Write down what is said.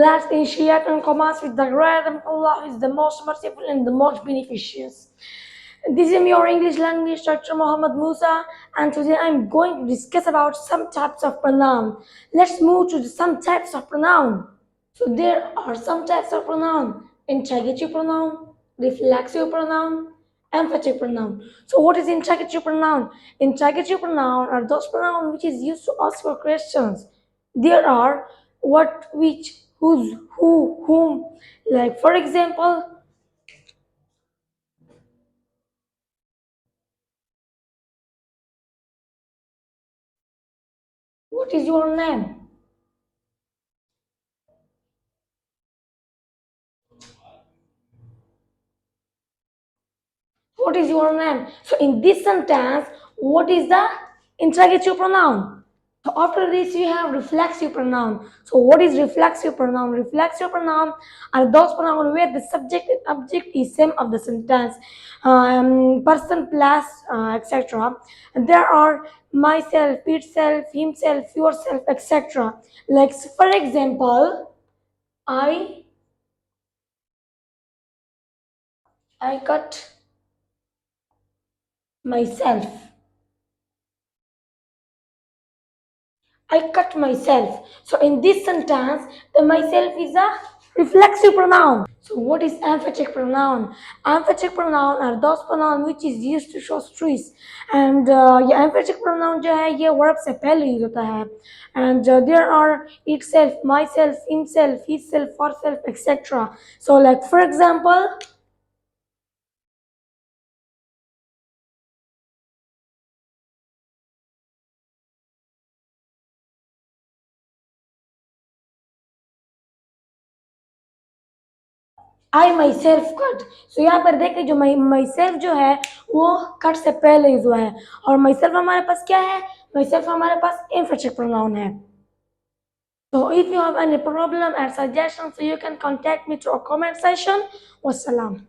Let's initiate and commence with the great name of Allah is the most merciful and the most beneficious. This is your English language instructor Muhammad Musa, and today I'm going to discuss about some types of pronoun. Let's move to some types of pronoun. So there are some types of pronoun: interrogative pronoun, reflexive pronoun, emphatic pronoun. So what is interrogative pronoun? Interrogative pronoun are those pronouns which is used to ask for questions. There are what, which, whose, who, whom. Like for example, what is your name? What is your name? So in this sentence, what is the interrogative pronoun? So after this, you have reflexive pronoun. So what is reflexive pronoun? Reflexive pronoun are those pronouns where the subject and object is same of the sentence, person, place, etc. And there are myself, itself, himself, yourself, etc. Like for example, I I cut myself. I cut myself. So in this sentence, the myself is a reflexive pronoun. So what is emphatic pronoun? Emphatic pronoun are those pronoun which is used to show stress. And ये emphatic pronoun जो है ये verb से पहले use होता है. And there are itself, myself, himself, himself, herself, etc. So like for example, I myself cut. So यहाँ पर देखें जो माई सेल्फ जो है वो कट से पहले यूज हुआ है, और माई सेल्फ हमारे पास क्या है? माई सेल्फ हमारे पास इनफिनिटिव प्रोनाउन है. So if you have any problem and suggestions, so you can contact me through a comment section. Wassalam.